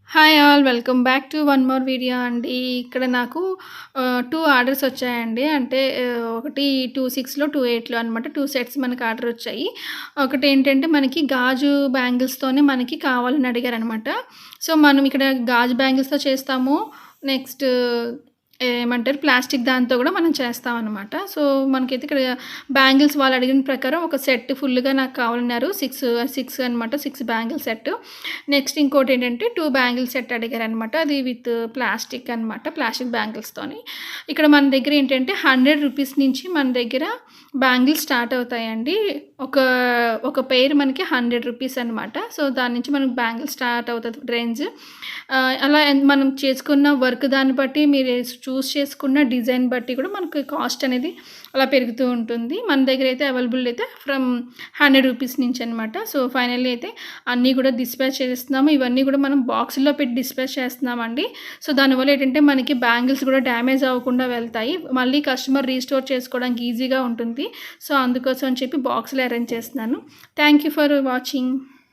Hi all welcome back to one more video అండి. ఇక్కడ నాకు 2 ఆర్డర్స్ వచ్చాయండి. అంటే ఒకటి 26లో, 28లో అనమాట. 2 సెట్స్ మనకు ఆర్డర్ వచ్చాయి. ఒకటేంటంటే మనకి గాజు బ్యాంగిల్స్‌తోనే మనకి కావాలని అడిగారనమాట. సో, మనం ఇక్కడ గాజు బ్యాంగిల్స్‌తో చేస్తాము. నెక్స్ట్ ఏమంటారు ప్లాస్టిక్ దాంతో గూడా మనం చేస్తామనమాట. సో, మనకైతే ఇక్కడ బ్యాంగిల్స్ వాళ్ళు అడిగిన ప్రకారం ఒక సెట్ ఫుల్‌గా నాకు కావాలన్నారు. 6 అనమాట. 6 బ్యాంగిల్ సెట్. నెక్స్ట్ ఇంకోటేంటంటే 2 బ్యాంగిల్ సెట్ అడిగారనమాట. అది విత్ ప్లాస్టిక్ అనమాట. ప్లాస్టిక్ బ్యాంగిల్స్‌తోని. ఇక్కడ మన దగ్గర ఏంటంటే రూ. 100 నుంచి మన దగ్గర బ్యాంగిల్స్ స్టార్ట్ అవుతాయండి. ఒక ఒక పెయిర్ మనకి రూ. 100 అనమాట. సో, దాని నుంచి మనకు బ్యాంగిల్ స్టార్ట్ అవుతది రేంజ్. అలా మనం చేసుకున్న వర్క్ దాన్ని బట్టి మీరు చూజ్ చేసుకున్న డిజైన్ బట్టి కూడా మనకు కాస్ట్ అనేది అలా పెరుగుతూ ఉంటుంది. మన దగ్గర అయితే అవైలబుల్ అయితే ఫ్రమ్ రూ. 100 నుంచి అనమాట. సో, ఫైనల్లీ అయితే అన్నీ కూడా డిస్పాచ్ చేస్తున్నాము. ఇవన్నీ కూడా మనం బాక్స్‌లో పెట్టి డిస్పాచ్ చేస్తున్నామండి. సో, దానివల్ల ఏంటంటే మనకి బ్యాంగిల్స్ కూడా డ్యామేజ్ అవ్వకుండా వెళ్తాయి. మళ్ళీ కస్టమర్ రీస్టోర్ చేసుకోవడానికి ఈజీగా ఉంటుంది. సో, అందుకోసం అని చెప్పి బాక్స్‌లో అరేంజ్ చేస్తున్నాను. Thank you for watching.